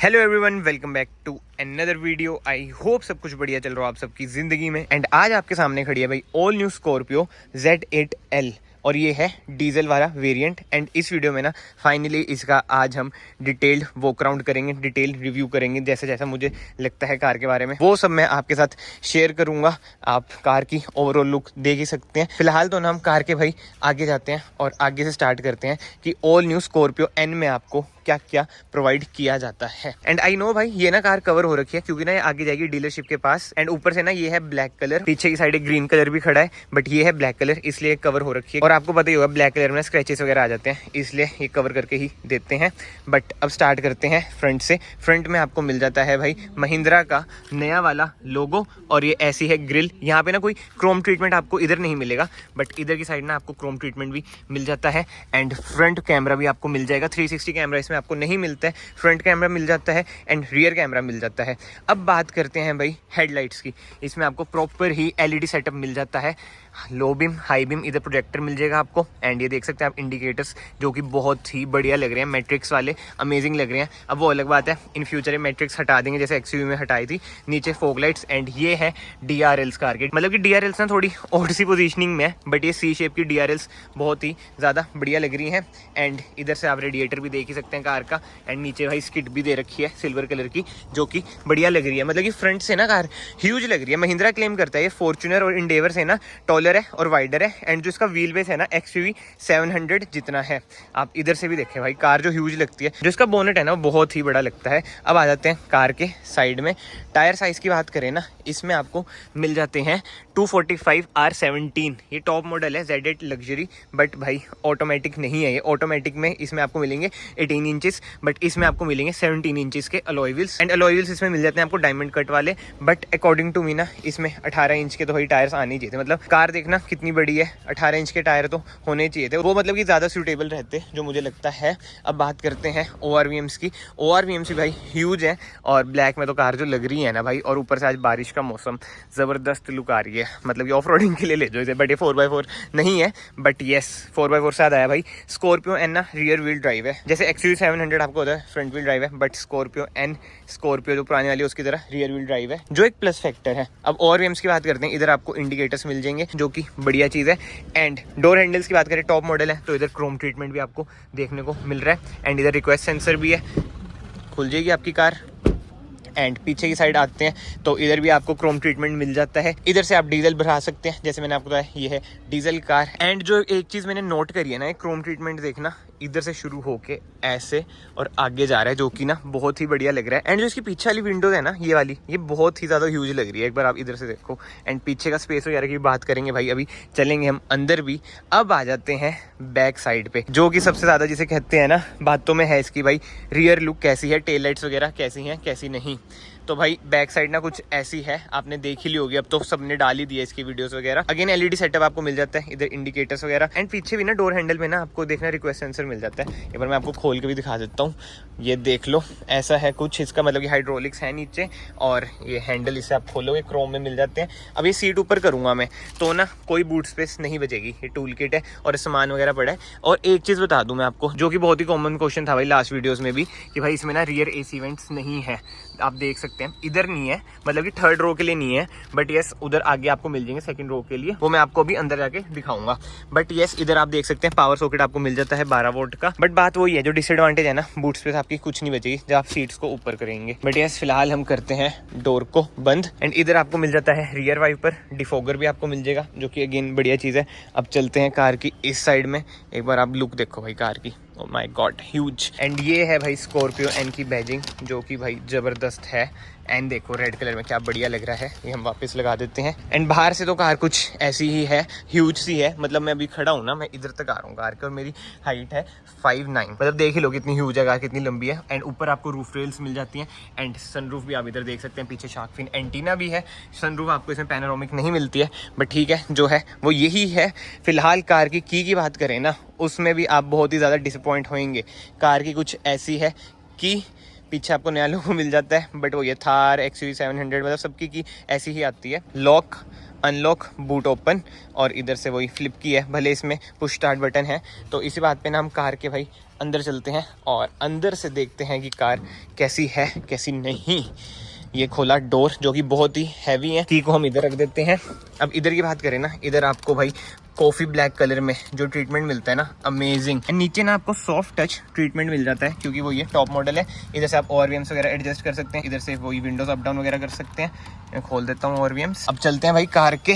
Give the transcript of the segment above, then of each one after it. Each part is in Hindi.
Hello everyone, welcome back to another video. I hope सब कुछ बढ़िया चल रहा हो आप सबकी ज़िंदगी में। एंड आज आपके सामने खड़ी है भाई ऑल न्यू स्कॉर्पियो Z8L और ये है डीजल वाला वेरिएंट। एंड इस वीडियो में ना फाइनली इसका आज हम डिटेल्ड वॉक अराउंड करेंगे, डिटेल रिव्यू करेंगे, जैसे जैसा मुझे लगता है कार के बारे में वो सब मैं आपके साथ शेयर करूंगा। आप कार की ओवरऑल लुक देख ही सकते हैं। फिलहाल तो ना हम कार के भाई आगे जाते हैं और आगे से स्टार्ट करते हैं कि ऑल न्यू स्कॉर्पियो N में आपको क्या क्या प्रोवाइड किया जाता है। एंड आई नो भाई ये ना कार कवर हो रखी है क्योंकि ना ये आगे जाएगी डीलरशिप के पास। एंड ऊपर से ना ये है ब्लैक कलर, पीछे की साइड एक ग्रीन कलर भी खड़ा है, बट ये है ब्लैक कलर इसलिए कवर हो रखी है। और आपको पता ही होगा ब्लैक कलर में स्क्रैचेस वगैरह आ जाते हैं, इसलिए ये कवर करके ही देते हैं। बट अब स्टार्ट करते हैं फ्रंट से। फ्रंट में आपको मिल जाता है भाई महिंद्रा का नया वाला लोगो और ये ऐसी है ग्रिल। यहाँ पे ना कोई क्रोम ट्रीटमेंट आपको इधर नहीं मिलेगा, बट इधर की साइड ना आपको क्रोम ट्रीटमेंट भी मिल जाता है। एंड फ्रंट कैमरा भी आपको मिल जाएगा। 360 कैमरा इसमें आपको नहीं मिलता है, फ्रंट कैमरा मिल जाता है एंड रियर कैमरा मिल जाता है। अब बात करते हैं भाई हेडलाइट्स की। इसमें आपको प्रॉपर ही LED सेटअप मिल जाता है, लो बीम, हाई बीम, इधर प्रोजेक्टर मिल जाएगा आपको। एंड ये देख सकते हैं आप इंडिकेटर्स जो कि बहुत ही बढ़िया लग रहे हैं, मैट्रिक्स वाले अमेजिंग लग रहे हैं। अब वो अलग बात है, इन फ्यूचर ये मैट्रिक्स हटा देंगे जैसे XUV में हटाई थी। नीचे फोग लाइट्स एंड ये है DRLs कार के, मतलब कि DRLs ना थोड़ी ओल्ड सी पोजीशनिंग में है, बट ये C शेप की DRLs बहुत ही ज़्यादा बढ़िया लग रही हैं। एंड इधर से आप रेडिएटर भी देख ही सकते हैं कार का। एंड नीचे भाई स्किट भी दे रखी है सिल्वर कलर की जो कि बढ़िया लग रही है। मतलब कि फ्रंट से ना कार ह्यूज लग रही है। महिंद्रा क्लेम करता है ये फॉर्च्यूनर और इंडेवर से ना टॉलर है और वाइडर है। एंड जो इसका व्हील बेस है ना XUV 700 जितना है। आप इधर से भी देखें भाई कार जो ह्यूज लगती है। जो इसका बोनेट है ना वो बहुत ही बड़ा लगता है। अब आ जाते हैं कार के साइड में। टायर साइज की बात करें ना, इसमें आपको मिल जाते हैं 245 R17। ये टॉप मॉडल है Z8 लग्जरी, बट भाई ऑटोमेटिक नहीं है ये। ऑटोमेटिक में इसमें आपको मिलेंगे 18 इंचेस, बट इसमें आपको मिलेंगे 17 इंचेस के alloy wheels. And alloy wheels इसमें मिल जाते हैं आपको डायमंड कट वाले, बट अकॉर्डिंग टू मी ना इसमें 18 इंच के तो भाई टायर्स आने ही चाहिए थे। मतलब कार देखना कितनी बड़ी है, 18 इंच के टायर तो होने चाहिए थे, वो मतलब कि ज़्यादा सूटेबल रहते जो मुझे लगता है। अब बात करते हैं ORVMs की। ORVMs भी भाई ह्यूज है और ब्लैक में तो कार जो लग रही है ना भाई, और ऊपर से आज बारिश का मौसम, ज़बरदस्त लुक आ रही है। मतलब कि ऑफ रोडिंग के लिए ले जाओ इसे। बट ये 4x4 नहीं है, बट येस 4x4 से आया भाई। स्कॉर्पियो N ना रियर व्हील ड्राइव है, जैसे XUV 700 आपको होता है फ्रंट व्हील ड्राइव है, बट स्कॉर्पियो N, स्कॉर्पियो जो पुरानी वाली है उसकी तरह रियर व्हील ड्राइव है, जो एक प्लस फैक्टर है। अब ORVMs की बात करते हैं। इधर आपको इंडिकेटर्स मिल जाएंगे जो कि बढ़िया चीज़ है। एंड डोर हैंडल्स की बात करें, टॉप मॉडल है तो इधर क्रोम ट्रीटमेंट भी आपको देखने को मिल रहा है। एंड इधर रिक्वेस्ट सेंसर भी है, खुल जाएगी आपकी कार। एंड पीछे की साइड आते हैं तो इधर भी आपको क्रोम ट्रीटमेंट मिल जाता है। इधर से आप डीजल भरा सकते हैं, जैसे मैंने आपको बताया ये है डीजल कार। एंड जो एक चीज़ मैंने नोट करी है ना, क्रोम ट्रीटमेंट देखना, इधर से शुरू होके ऐसे और आगे जा रहा है, जो कि ना बहुत ही बढ़िया लग रहा है। एंड जो इसकी पीछे वाली विंडोज है ना ये वाली, ये बहुत ही ज़्यादा ह्यूज लग रही है। एक बार आप इधर से देखो। एंड पीछे का स्पेस वगैरह की बात करेंगे भाई, अभी चलेंगे हम अंदर भी। अब आ जाते हैं बैक साइड पे, जो कि सबसे ज़्यादा जिसे कहते हैं ना बातों में है इसकी भाई रियर लुक कैसी है, टेल लाइट्स वगैरह कैसी हैं कैसी नहीं। तो भाई बैक साइड ना कुछ ऐसी है, आपने देख ही ली होगी, अब तो सबने डाल ही दिया इसकी वीडियोस वगैरह। अगेन LED सेटअप आपको मिल जाता है, इधर इंडिकेटर्स वगैरह। एंड पीछे भी ना डोर हैंडल में ना आपको देखना रिक्वेस्ट सेंसर मिल जाता है। एक बार मैं आपको खोल के भी दिखा देता हूँ, ये देख लो ऐसा है कुछ इसका। मतलब कि हाइड्रोलिक्स है नीचे और ये हैंडल इसे आप खोलोगे क्रोम में मिल जाते हैं। अब ये सीट ऊपर करूँगा मैं तो ना कोई बूट स्पेस नहीं बचेगी। ये टूल किट है और सामान वगैरह पड़ा है। और एक चीज़ बता दूँ मैं आपको, जो कि बहुत ही कॉमन क्वेश्चन था भाई लास्ट वीडियोज़ में भी, कि भाई इसमें ना रियर AC वेंट्स नहीं है। आप देख सकते हैं इधर नहीं है, मतलब कि थर्ड रो के लिए नहीं है, बट यस उधर आगे आपको मिल जाएंगे सेकंड रो के लिए, वो मैं आपको अभी अंदर जाके दिखाऊंगा। बट यस इधर आप देख सकते हैं पावर सॉकेट आपको मिल जाता है 12 वोल्ट का। बट बात वही है, जो डिसएडवांटेज है ना, बूट स्पेस आपकी कुछ नहीं बचेगी जब आप सीट्स को ऊपर करेंगे। बट यस फिलहाल हम करते हैं डोर को बंद। एंड इधर आपको मिल जाता है रियर वाइपर, डिफोगर भी आपको मिल जाएगा, जो कि अगेन बढ़िया चीज़ है। अब चलते हैं कार की इस साइड में, एक बार आप लुक देखो भाई कार की, oh my God huge. And ये है भाई स्कॉर्पियो N की बैजिंग, जो कि भाई ज़बरदस्त है। एंड देखो रेड कलर में क्या बढ़िया लग रहा है, ये हम वापस लगा देते हैं। एंड बाहर से तो कार कुछ ऐसी ही है, ह्यूज सी है। मतलब मैं अभी खड़ा हूँ ना, मैं इधर तक आ रहा हूँ कार के, और मेरी हाइट है 5'9", मतलब देख ही लो कितनी ह्यूज है कार, कितनी लंबी है। एंड ऊपर आपको रूफ रेल्स मिल जाती हैं। एंड सनरूफ भी आप इधर देख सकते हैं, पीछे शार्क फिन एंटीना भी है। सनरूफ आपको इसमें पैनोरामिक नहीं मिलती है, बट ठीक है जो है वो यही है। फिलहाल कार की बात करें ना, उसमें भी आप बहुत ही ज़्यादा डिसअपॉइंट होंगे। कार की कुछ ऐसी है कि पीछे आपको नया लोगो मिल जाता है, बट वो ये थार XUV 700 मतलब सबकी की ऐसी ही आती है। लॉक अनलॉक, बूट ओपन, और इधर से वही फ्लिप की है, भले इसमें पुश स्टार्ट बटन है। तो इसी बात पे ना हम कार के भाई अंदर चलते हैं और अंदर से देखते हैं कि कार कैसी है कैसी नहीं। ये खोला डोर जो कि बहुत ही हैवी है, की को हम इधर रख देते हैं। अब इधर की बात करें ना, इधर आपको भाई कॉफ़ी ब्लैक कलर में जो ट्रीटमेंट मिलता है ना, अमेजिंग। एंड नीचे ना आपको सॉफ्ट टच ट्रीटमेंट मिल जाता है क्योंकि वो ये टॉप मॉडल है। इधर से आप ORVMs वगैरह एडजस्ट कर सकते हैं, इधर से वही विंडोज अप डाउन वगैरह कर सकते हैं। मैं खोल देता हूँ ORVMs। अब चलते हैं भाई कार के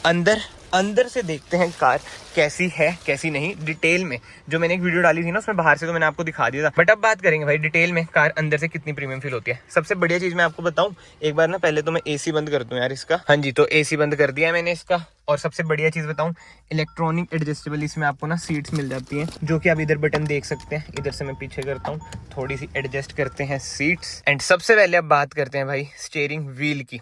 अंदर, अंदर से देखते हैं कार कैसी है कैसी नहीं डिटेल में। जो मैंने एक वीडियो डाली थी ना उसमें बाहर से तो मैंने आपको दिखा दिया था, बट अब बात करेंगे भाई डिटेल में कार अंदर से कितनी प्रीमियम फील होती है। सबसे बढ़िया चीज मैं आपको बताऊं, एक बार ना पहले तो मैं AC बंद कर दूं यार इसका। हाँ जी, तो AC बंद कर दिया है मैंने इसका। और सबसे बढ़िया चीज बताऊं, इलेक्ट्रॉनिक एडजस्टेबल इसमें आपको ना सीट्स मिल जाती हैं, जो कि आप इधर बटन देख सकते हैं। इधर से मैं पीछे करता हूँ, थोड़ी सी एडजस्ट करते हैं सीट्स। एंड सबसे पहले अब बात करते हैं भाई स्टीयरिंग व्हील की।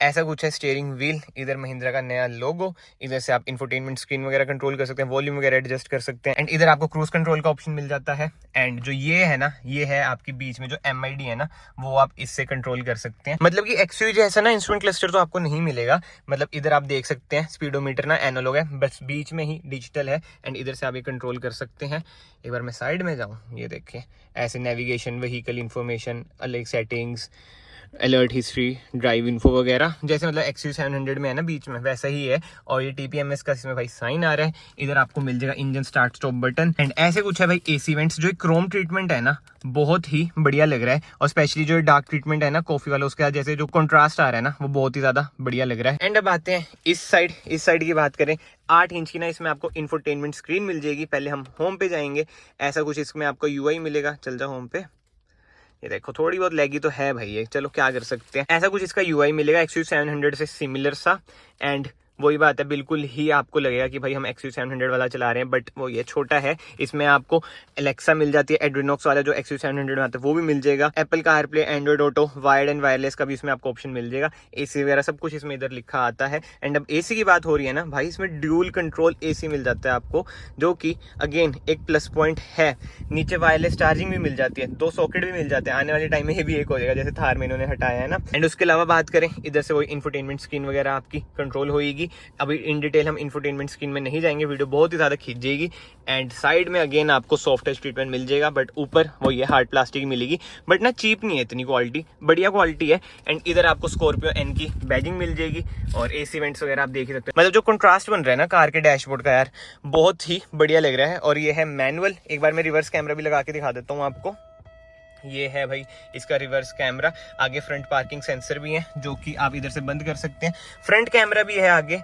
ऐसा कुछ है स्टीयरिंग व्हील, इधर महिंद्रा का नया लोगो। इधर से आप इंफोटेनमेंट स्क्रीन वगैरह कंट्रोल कर सकते हैं, वॉल्यूम वगैरह एडजस्ट कर सकते हैं। एंड इधर आपको क्रूज कंट्रोल का ऑप्शन मिल जाता है। एंड जो ये है ना, ये है आपके बीच में जो MID है ना, वो आप इससे कंट्रोल कर सकते हैं। मतलब कि XUV जैसा ना इंस्ट्रूमेंट क्लस्टर तो आपको नहीं मिलेगा। मतलब इधर आप देख सकते हैं स्पीडोमीटर ना एनालॉग है, बस बीच में ही डिजिटल है। एंड इधर से आप ये कंट्रोल कर सकते हैं। एक बार मैं साइड में जाऊँ, ये देखिए ऐसे नेविगेशन, व्हीकल इन्फॉर्मेशन, अलग settings, alert history, drive info वगैरह, जैसे मतलब XUV 700 में है ना बीच में, वैसा ही है। और ये TPMS का इसमें भाई साइन आ रहा है। इधर आपको मिल जाएगा engine start stop button. And ऐसे कुछ है भाई AC वेंट्स, जो क्रोम ट्रीटमेंट है ना, बहुत ही बढ़िया लग रहा है। और स्पेशली जो डार्क ट्रीटमेंट है ना कॉफी वाला, उसके साथ जैसे जो कॉन्ट्रास्ट आ रहा है ना, वो बहुत ही ज्यादा बढ़िया लग रहा है। एंड अब आते हैं इस साइड की बात करें, 8 इंच की ना इसमें आपको इंफोटेनमेंट स्क्रीन मिल जाएगी। पहले हम होम पे जाएंगे, ऐसा कुछ इसमें आपको UI मिलेगा। चल जाओ होम पे, ये देखो थोड़ी बहुत लैगी तो है भाई ये, चलो क्या कर सकते हैं। ऐसा कुछ इसका UI मिलेगा XUV 700 से सिमिलर सा। एंड वही बात है, बिल्कुल ही आपको लगेगा कि भाई हम XUV 700 वाला चला रहे हैं, बट वो ये छोटा है। इसमें आपको एलेक्सा मिल जाती है, एड्रीनॉक्स वाला जो XUV 700 में आता है वो भी मिल जाएगा। Apple CarPlay, Android auto, wired and wireless का भी इसमें आपको ऑप्शन मिल जाएगा। AC वगैरह सब कुछ इसमें इधर लिखा आता है। एंड अब AC की बात हो रही है ना भाई, इसमें ड्यूल कंट्रोल AC मिल जाता है आपको, जो कि अगेन एक प्लस पॉइंट है। नीचे वायरलेस चार्जिंग भी मिल जाती है, 2 सॉकेट भी मिल जाते हैं। आने वाले टाइम में ये भी एक हो जाएगा, जैसे थार में इन्होंने हटाया है ना। एंड उसके अलावा बात करें, इधर से वही इंफोटेनमेंट स्क्रीन वगैरह आपकी कंट्रोल होगी। अभी इन डिटेल हम इंफोटेनमेंट स्क्रीन में नहीं जाएंगे, वीडियो बहुत ही ज्यादा खींच जाएगी। एंड साइड में अगेन आपको सॉफ्ट टच ट्रीटमेंट मिल जाएगा, बट ऊपर वो ये हार्ड प्लास्टिक मिलेगी, बट ना चीप नहीं है इतनी, क्वालिटी बढ़िया क्वालिटी है। एंड इधर आपको स्कॉर्पियो N की बैजिंग मिल जाएगी। और AC वेंट्स वगैरह आप देख ही सकते हैं। मतलब जो कंट्रास्ट बन रहा है ना कार के डैशबोर्ड का यार, बहुत ही बढ़िया लग रहा है। और ये है मैनुअल। एक बार मैं रिवर्स कैमरा भी लगा के दिखा देता हूँ आपको। ये है भाई इसका रिवर्स कैमरा। आगे फ्रंट पार्किंग सेंसर भी है, जो कि आप इधर से बंद कर सकते हैं। फ्रंट कैमरा भी है आगे,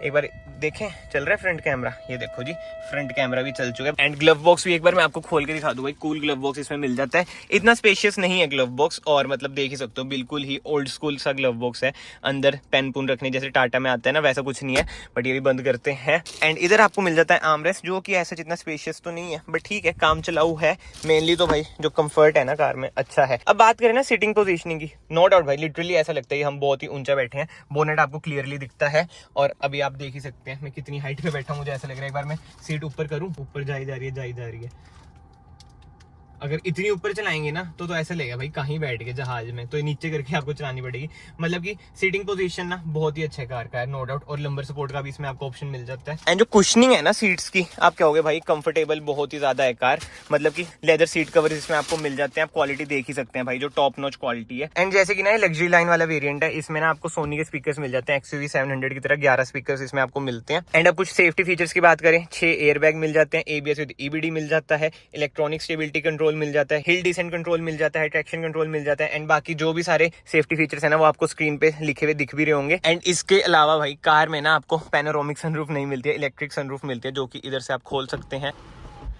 एक बार देखें चल रहा है फ्रंट कैमरा, ये देखो जी फ्रंट कैमरा भी चल चुका है। एंड ग्लव बॉक्स भी एक बार मैं आपको खोल के दिखा दूं भाई, कूल ग्लव बॉक्स इसमें मिल जाता है। इतना स्पेशियस नहीं है ग्लव बॉक्स, और मतलब देख ही सकते हो बिल्कुल ही ओल्ड स्कूल सा ग्लव बॉक्स है। अंदर पेन पुन रखने जैसे टाटा में आता है ना, वैसा कुछ नहीं है, बट ये भी बंद करते हैं। एंड इधर आपको मिल जाता है आर्मरेस्ट, जो कि ऐसा जितना स्पेशियस तो नहीं है, बट ठीक है काम चलाऊ है। मेनली तो भाई जो कंफर्ट है ना कार में अच्छा है। अब बात करें ना सीटिंग पोजीशनिंग की, नो डाउट भाई लिटरली ऐसा लगता है हम बहुत ही ऊंचा बैठे हैं। बोनेट आपको क्लियरली दिखता है, और अभी आप देख ही सकते हैं मैं कितनी हाइट पे बैठा हूं, मुझे ऐसा लग रहा है। एक बार मैं सीट ऊपर करूं, ऊपर जाई जा रही है। अगर इतनी ऊपर चलाएंगे ना तो ऐसा लगेगा भाई कहीं बैठ गए जहाज में, तो नीचे करके आपको चलानी पड़ेगी। मतलब कि सीटिंग पोजीशन ना बहुत ही अच्छा कार का है, नो डाउट। और लंबर सपोर्ट का भी इसमें आपको ऑप्शन मिल जाता है। एंड जो कुशनिंग है ना सीट्स की, आप क्या होगे भाई कंफर्टेबल बहुत ही ज्यादा है कार। मतलब कि लेदर सीट कवर इसमें आपको मिल जाते हैं, आप क्वालिटी देख ही सकते हैं भाई, जो टॉप नॉच क्वालिटी है। एंड जैसे कि ना लग्जरी लाइन वाला वेरिएंट है, इसमें ना आपको सोनी के स्पीकर्स मिल जाते हैं। XUV 700 की तरह 11 स्पीकर्स इसमें आपको मिलते हैं। एंड अब कुछ सेफ्टी फीचर्स की बात करें, 6 एयरबैग मिल जाते हैं, ABS विद EBD मिल जाता है, इलेक्ट्रॉनिक स्टेबिलिटी कंट्रोल मिल जाता है, हिल डिसेंट कंट्रोल मिल जाता है, ट्रैक्शन कंट्रोल मिल जाता है। एंड बाकी जो भी सारे सेफ्टी फीचर्स है ना, वो आपको स्क्रीन पे लिखे हुए दिख भी रहे होंगे। एंड इसके अलावा भाई कार में ना आपको पैनोरामिक सनरूफ नहीं मिलती है, इलेक्ट्रिक सनरूफ मिलती है, जो कि इधर से आप खोल सकते हैं।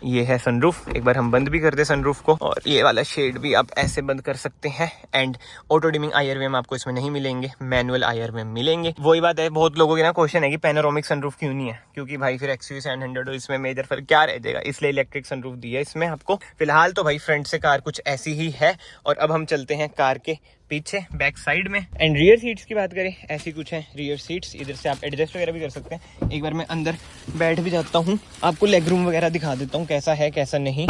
ये है सनरूफ, एक बार हम बंद भी कर दे सनरूफ को, और ये वाला शेड भी आप ऐसे बंद कर सकते हैं। एंड ऑटो डिमिंग IRVM आपको इसमें नहीं मिलेंगे, मैनुअल IRVM मिलेंगे। वही बात है, बहुत लोगों की ना क्वेश्चन है कि पैनोरामिक सनरूफ क्यों नहीं है, क्योंकि भाई फिर XUV 700 और इसमें मेजर फर्क क्या रह जाएगा, इसलिए इलेक्ट्रिक सनरूफ दी है इसमें आपको। फिलहाल तो भाई फ्रंट से कार कुछ ऐसी ही है। और अब हम चलते हैं कार के पीछे बैक साइड में। एंड रियर सीट्स की बात करें, ऐसी कुछ है रियर सीट्स, इधर से आप एडजस्ट वगैरह भी कर सकते हैं। एक बार मैं अंदर बैठ भी जाता हूँ, आपको लेग रूम वगैरह दिखा देता हूँ कैसा है कैसा नहीं।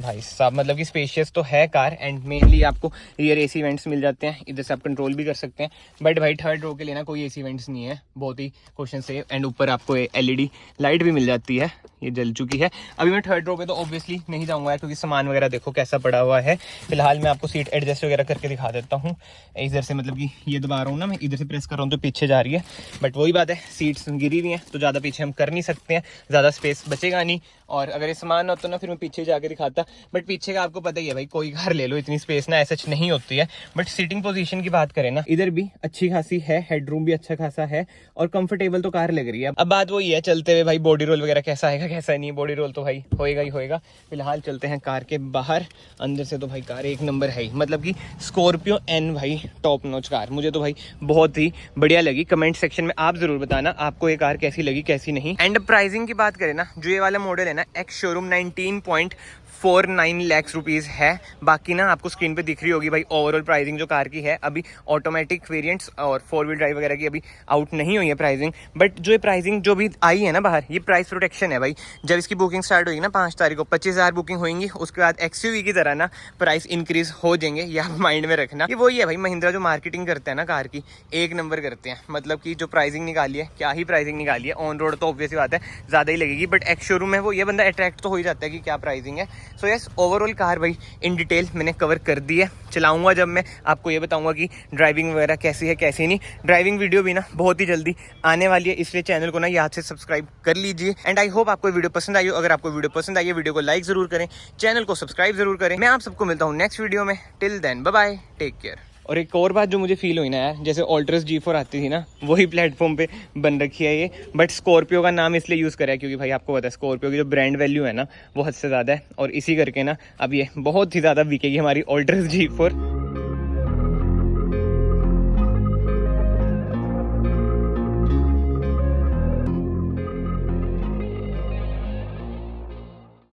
भाई साहब मतलब कि स्पेशियस तो है कार, एंड मेनली आपको रियर एसी वेंट्स मिल जाते हैं, इधर से आप कंट्रोल भी कर सकते हैं। बट भाई थर्ड रो के लिए ना कोई एसी वेंट्स नहीं है, बहुत ही क्वेश्चन से। एंड ऊपर आपको एलईडी लाइट भी मिल जाती है, ये जल चुकी है। अभी मैं थर्ड रो पे तो ऑब्वियसली नहीं जाऊंगा क्योंकि सामान वगैरह देखो कैसा पड़ा हुआ है। फिलहाल मैं आपको सीट एडजस्ट वगैरह करके दिखा देता हूँ। इधर से मतलब कि ये दबा रहा हूँ ना मैं, इधर से प्रेस कर रहा हूँ तो पीछे जा रही है। बट वही बात है, सीट्स गिरी हुई हैं तो ज़्यादा पीछे हम कर नहीं सकते हैं, ज़्यादा स्पेस बचेगा नहीं। और अगर ये सामान होता ना फिर मैं पीछे जाके दिखाता, बट पीछे का आपको पता ही है भाई, कोई कार ले लो इतनी स्पेस ना ऐसा नहीं होती है। बट सीटिंग पोजीशन की बात करें ना, इधर भी अच्छी खासी है, हेडरूम भी अच्छा खासा है और कंफर्टेबल तो कार लग रही है। अब बात वही है चलते हुए भाई, बॉडी रोल वगैरह कैसा आएगा कैसा नहीं, बॉडी रोल तो भाई होएगा ही होएगा। फिलहाल चलते हैं कार के बाहर। अंदर से तो भाई कार एक नंबर है ही, मतलब कि स्कॉर्पियो एन भाई टॉप नॉच कार, मुझे तो भाई बहुत ही बढ़िया लगी। कमेंट सेक्शन में आप जरूर बताना आपको ये कार कैसी लगी कैसी नहीं। एंड प्राइसिंग की बात करें ना, जो ये वाला मॉडल है ना एक्स शोरूम 19.49 लाख रुपीज़ है। बाकी ना आपको स्क्रीन पे दिख रही होगी भाई ओवरऑल प्राइसिंग जो कार की है। अभी ऑटोमेटिक वेरिएंट्स और 4 व्हील ड्राइव वगैरह की अभी आउट नहीं हुई है प्राइसिंग, बट जो ये प्राइसिंग जो भी आई है ना बाहर, ये प्राइस प्रोटेक्शन है भाई। जब इसकी बुकिंग स्टार्ट होगी ना 5 तारीख को 25,000 बुकिंग होंगी, उसके बाद एक्सयूवी की तरह ना प्राइस इंक्रीज हो जाएंगे, ये आप माइंड में रखना। ये वही है भाई, महिंद्रा जो मार्केटिंग करते हैं ना कार की, एक नंबर करते हैं। मतलब कि जो प्राइसिंग निकाली है, क्या ही प्राइसिंग निकाली है। ऑन रोड तो ऑब्वियसली बात है ज़्यादा ही लगेगी, बट एक्स शोरूम में वो ये बंदा अट्रैक्ट तो हो ही जाता है कि क्या प्राइसिंग है। सो यस, ओवरऑल कार भाई इन डिटेल मैंने कवर कर दी है। चलाऊंगा जब मैं आपको ये बताऊंगा कि ड्राइविंग वगैरह कैसी है कैसी नहीं। ड्राइविंग वीडियो भी ना बहुत ही जल्दी आने वाली है, इसलिए चैनल को ना याद से सब्सक्राइब कर लीजिए। एंड आई होप आपको वीडियो पसंद आई हो। अगर आपको वीडियो पसंद आई है, वीडियो को लाइक जरूर करें, चैनल को सब्सक्राइब जरूर करें। मैं आप सबको मिलता हूँ नेक्स्ट वीडियो में। Till then bye bye, take care. और एक और बात जो मुझे फील हुई ना यार, जैसे ऑल्ट्रस G4 आती थी ना, वही प्लेटफॉर्म पे बन रखी है ये। बट स्कॉर्पियो का नाम इसलिए यूज़ करा है क्योंकि भाई आपको पता है स्कॉर्पियो की जो ब्रांड वैल्यू है ना वो हद से ज़्यादा है, और इसी करके ना अब ये बहुत ही ज़्यादा बिकेगी हमारी ऑल्ट्रस G4।